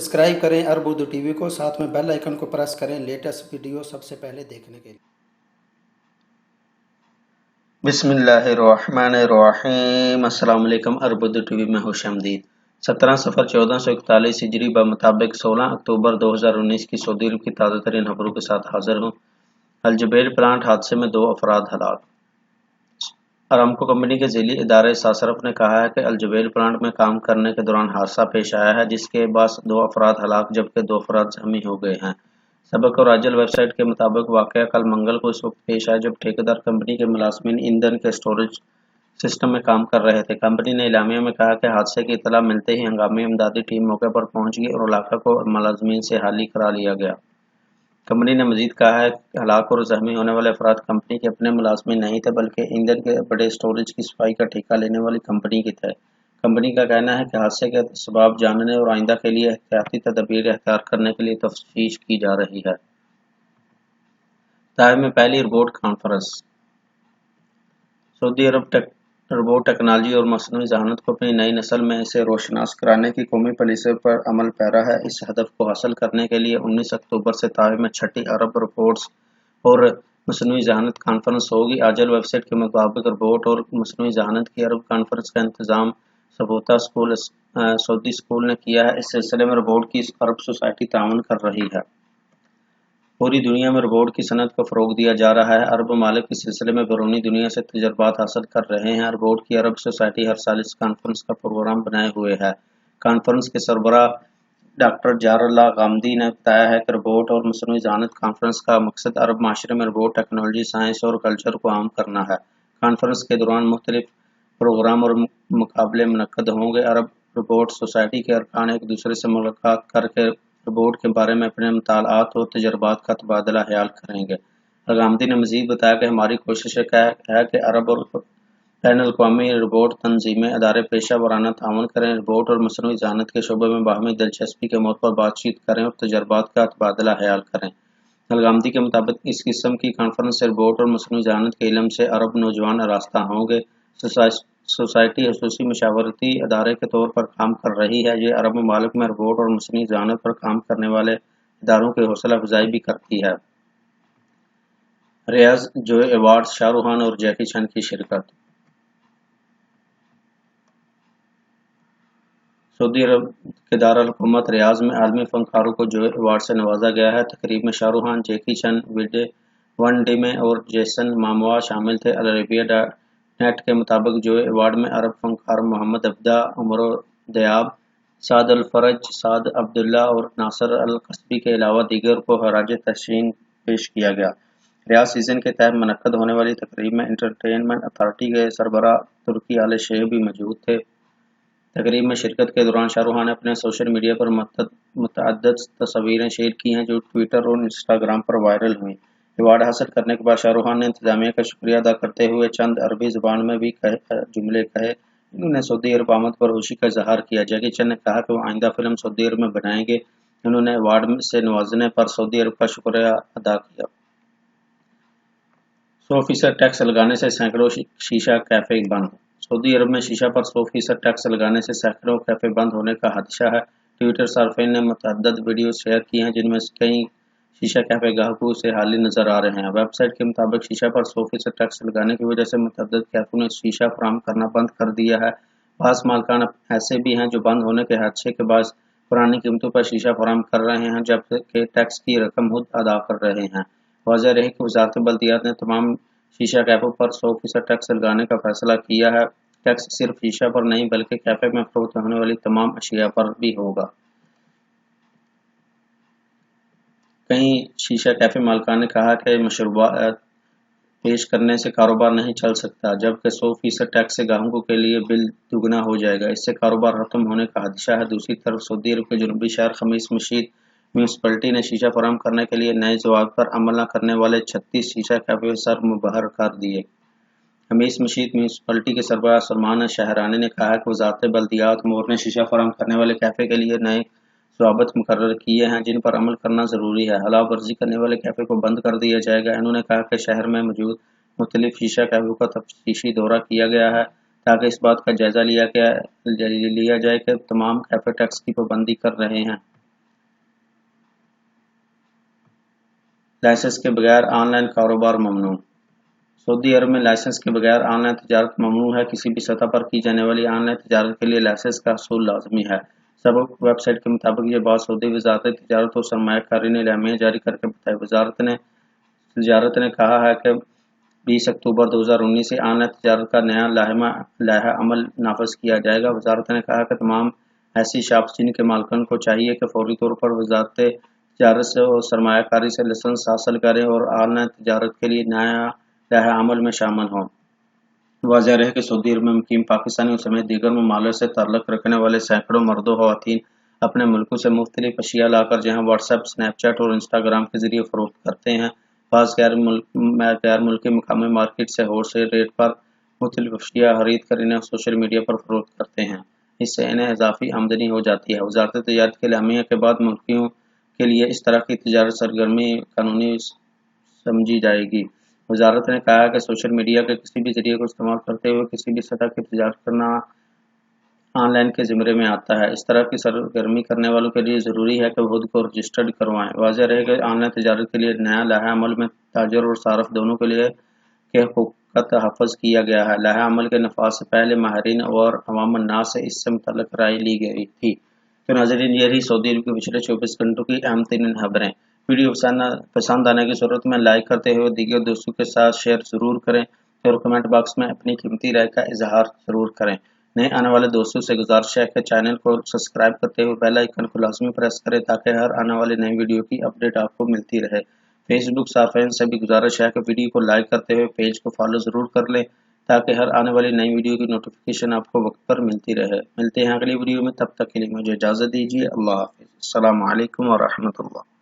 Subscribe करें अरब Urdu TV को, साथ में बेल आइकन को प्रेस करें लेटेस्ट वीडियो सबसे पहले देखने के लिए। बिस्मिल्लाहिर्रहमानिर्रहीम। अस्सलाम वालेकुम। अरब उर्दू टीवी में खुशामदीद। 17 सफ़र 1441 हिजरी मुताबिक 16 अक्टूबर 2019 की सऊदी अरब की ताज़ा तरीन खबरों के साथ हाजिर हूँ। अलजुबैल प्लांट हादसे में 2 अफराद हलाक। अरामको कंपनी के ज़िली इदारे सासरफ ने कहा है कि अलजुबैल प्लांट में काम करने के दौरान हादसा पेश आया है, जिसके बाद 2 अफराद हलाक जबकि 2 अफराद जख्मी हो गए हैं। सबक और राजल वेबसाइट के मुताबिक वाक़या कल मंगल को इस वक्त पेश आया जब ठेकेदार कंपनी के मुलाज़िमीन ईंधन के स्टोरेज सिस्टम में काम कर रहे थे। कंपनी ने इलामिया में कहा कि हादसे की इत्तला मिलते ही हंगामी इमदादी टीम मौके पर पहुंच गई और इलाका को मुलाज़िमीन से हाली करा लिया गया। कंपनी ने मजीद कहा है कि हलाक और जख्मी होने वाले अफराद कंपनी के अपने मुलाज़िमीन नहीं थे, बल्कि ईंधन के बड़े स्टोरेज की सफाई का ठेका लेने वाली कंपनी के थे। कंपनी का कहना है कि हादसे के असबाब जानने और आइंदा के लिए एहतियाती तदबीर अख्तियार करने के लिए तफ्तीश की जा रही है। ताइफ में पहली रोबोट कॉन्फ्रेंस। सऊदी अरब रोबोट टेक्नोलॉजी और मसनूई ज़हानत को अपनी नई नस्ल में इसे रोशनास कराने की कौमी पॉलिसी पर अमल पैरा है। इस हदफ को हासिल करने के लिए 19 अक्टूबर से ताइफ में 6ठी अरब रोबोट्स और मसनूई ज़हानत कॉन्फ्रेंस होगी। आजल वेबसाइट के मुताबिक रोबोट और मसनूई ज़हानत की अरब कॉन्फ्रेंस का इंतजाम सबूता सऊदी स्कूल ने किया है। इस सिलसिले में रोबोट की अरब सोसाइटी ताउन कर रही है। पूरी दुनिया में रोबोट की सनत को फ़रोग दिया जा रहा है। अरब ममालिक इस सिलसिले में बैरूनी दुनिया से तजर्बात हासिल कर रहे हैं। रोबोट की अरब सोसाइटी हर साल इस कॉन्फ्रेंस का प्रोग्राम बनाए हुए है। कॉन्फ्रेंस के सरबराह डॉक्टर जारल्लाह गामदी ने बताया है कि रोबोट और मसनूई ज़हानत कॉन्फ्रेंस का मकसद अरब माशरे में रोबोट टेक्नोलॉजी, साइंस और कल्चर को आम करना है। कॉन्फ्रेंस के दौरान मुख्तलिफ प्रोग्राम और मुकाबले मुनक्कद होंगे। अरब रोबोट सोसाइटी के अरकान एक दूसरे से मुलाकात करके रोबोट के बारे में अपने मुतालात और तजर्बात का तबादला ख्याल करेंगे। गामदी ने मजीद बताया कि हमारी कोशिश है कि अरब और बैन अल-अक़वामी रोबोट तंजीमें अदारे पेशा वाराना ताउन करें, रोबोट और मसनूई ज़हानत के शोबे में बाहमी दिलचस्पी के मौके पर बातचीत करें और तजर्बात का तबादला ख्याल करें। अलगामदी के मुताबिक इस किस्म की कॉन्फ्रेंस से रोबोट और मसनूई ज़हानत के इल्म से अरब नौजवान आरास्ता होंगे। सोसाइटी खसूसी मशावरती अदारे के तौर पर काम कर रही है। ये अरब ममालिक में रोबोट और मसनूई ज़हानत पर काम करने वाले इदारों की हौसला अफजाई भी करती है। रियाज जोए अवार्ड्स, शाहरुख खान और जैकी चैन की शिरकत। सऊदी अरब के दारुल हुकूमत रियाज में आलमी फनकारों को जोए अवार्ड से नवाजा गया है। तकरीब में शाहरुख खान, जैकी चैन, वन डिमे और जेसन मामोआ शामिल थे। अल अरबिया नेट के मुताबिक जोए अवार्ड में अरब फनकार मोहम्मद अब्दा, उमर दयाब, साद अल फरज, साद अब्दुल्ला और नासर अल कस्बी के अलावा दीगर को खराज तहसीन पेश किया गया। रियाज सीजन के तहत मुनक्कद होने वाली तकरीब में एंटरटेनमेंट अथॉरिटी के सरबराह तुर्की आले शेख भी मौजूद थे। तकरीब में शिरकत के दौरान शाहरुख खान ने अपने सोशल मीडिया पर मुतअद्दिद तस्वीरें शेयर की हैं जो ट्विटर और इंस्टाग्राम पर वायरल हुई। अवार्ड हासिल करने के बाद शाहरुख खान ने इंतजामिया का शुक्रिया अदा करते हुए चंद अरबी ज़ुबान में भी जुमले कहे। इन्होंने सऊदी अरब आमद पर खुशी का इजहार किया। जैकी चैन ने कहा कि वो आइंदा फिल्म सऊदी अरब में बनाएंगे। उन्होंने अवार्ड से नवाजने पर सऊदी अरब का शुक्रिया अदा किया। 100% टैक्स लगाने से सैकड़ों शीशा कैफे बंद। सऊदी अरब में शीशा पर 100% टैक्स लगाने से सैकड़ों कैफे बंद होने का खदशा है। ट्विटर सार्फिन ने मुतअद्दिद वीडियो शेयर की हैं जिनमें कई शीशा कैफे ग्राहकों से हाली नजर आ रहे हैं। वेबसाइट के मुताबिक शीशा पर 100% टैक्स लगाने की वजह से मुतअद्दिद कैफों ने शीशा फराहम करना बंद कर दिया है। बास मालिकान ऐसे भी हैं जो बंद होने के हादसे के बाद पुरानी कीमतों पर शीशा फराहम कर रहे हैं, जबकि टैक्स की रकम खुद अदा कर रहे हैं। वाज़ेह रहे कि वज़ारत बल्दियात ने तमाम शीशा कैफों पर 100% टैक्स लगाने का फैसला किया है। टैक्स सिर्फ शीशा पर नहीं बल्कि कैफे में फरोख्त होने वाली तमाम अशिया पर भी होगा। कई शीशा कैफे मालिकान ने कहा कि मशरूबात पेश करने से कारोबार नहीं चल सकता, जबकि 100% टैक्स से ग्राहकों के लिए बिल दुगना हो जाएगा। इससे कारोबार खत्म होने का खदशा है। दूसरी तरफ सऊदी अरब के जनूबी शहर खमीस मशीद म्यूनसिपलिटी ने शीशा फराहम करने के लिए नए जवाब पर अमल न करने वाले 36 शीशा कैफे सर मुबहर कर दिए। खमीस मशीद म्यूनसिपलिटी के सरबराह सलमान शहरानी ने कहा कि वज़ारत बल्दियात उमूर ने शीशा फराहम करने वाले कैफे के लिए नए ज़वाबित मुकर्रर किए हैं जिन पर अमल करना ज़रूरी है। खिलाफ वर्जी करने वाले कैफे को बंद कर दिया जाएगा। इन्होंने कहा कि शहर में मौजूद मुख्तलिफ शीशा कैफों का तफ्तीशी दौरा किया गया है ताकि इस बात का जायजा लिया जाए कि तमाम कैफे टैक्स की पाबंदी कर रहे हैं। लाइसेंस के बगैर ऑनलाइन कारोबार ममनू। सऊदी अरब में लाइसेंस के बगैर ऑनलाइन तजारत ममनू है। किसी भी सतह पर की जाने वाली ऑनलाइन तजारत के लिए लाइसेंस का हसूल लाजमी है। सबक वेबसाइट के मुताबिक ये बात सऊदी वजारत तजारत और सरमायाकारी ने एलामिया जारी करके बताई। तजारत ने कहा है कि 20 अक्टूबर 2019 से ऑनलाइन तजारत का नया लाहा अमल नाफज किया जाएगा। वजारत ने कहा कि तमाम ऐसी शॉप्स जिनके मालिकान को चाहिए कि फौरी तौर पर वजारत तजारत से और सरमायाकारी से लाइसेंस हासिल करें और ऑनलाइन तजारत के लिए नया लाहा अमल में शामिल हों। वाज़ेह रहे कि सऊदी अरब में मुकीम पाकिस्तानियों समेत दीगर ममालिक से ताल्लुक़ रखने वाले सैकड़ों मर्दों ख़वातीन अपने मुल्कों से मुख्तलिफ अशिया लाकर जहाँ व्हाट्सएप, स्नैपचैट और इंस्टाग्राम के जरिए फ़रोख्त करते हैं, बाज़ गैर मुल्की मकामी मार्केट से होलसेल रेट पर मुख्तलिफ अशिया खरीद कर इन्हें सोशल मीडिया पर फ़रोख्त करते हैं। इससे इन्हें इजाफी आमदनी हो जाती है। वज़ारत तजारत के एलामिया के बाद मुल्कियों के लिए इस तरह की तजारत सरगर्मी कानूनी समझी जाएगी। वजारत ने कहा कि सोशल मीडिया के किसी भी जरिए को इस्तेमाल करते हुए किसी भी सतह की तजारत करना ऑनलाइन के ज़िम्मे में आता है। इस तरह की सरगर्मी करने वालों के लिए ज़रूरी है कि वो खुद को रजिस्टर्ड करवाएं। वाज़ेह रहे कि ऑनलाइन तजारत के लिए नया लाहा अमल में ताजर और सारफ दोनों के लिए के हुकूक का तहफ़्फ़ुज़ किया गया है। लाहा अमल के नफाज से पहले माहिरीन और अवाम अन्नास से इससे मुतल्लिक़ राय ली गई थी। तो नाज़रीन, ये रही सऊदी अरब के पिछले 24 घंटों की अहम तरीन खबरें। वीडियो पसंद आने की सूरत में लाइक करते हुए दीगर दोस्तों के साथ शेयर ज़रूर करें और कमेंट बॉक्स में अपनी कीमती राय का इजहार ज़रूर करें। नए आने वाले दोस्तों से गुजारिश है कि चैनल को सब्सक्राइब करते हुए बेल आइकन को लाजमी प्रेस करें ताकि हर आने वाली नई वीडियो की अपडेट आपको मिलती रहे। फेसबुक साफ़ीन से भी गुजारिश है कि वीडियो को लाइक करते हुए पेज को फॉलो ज़रूर कर लें ताकि हर आने वाली नई वीडियो की नोटिफिकेशन आपको वक्त पर मिलती रहे। मिलते हैं अगली वीडियो में, तब तक के लिए मुझे इजाज़त दीजिए। अल्लाह हाफ़िज़। अस्सलामु अलैकुम व रहमतुल्लाह।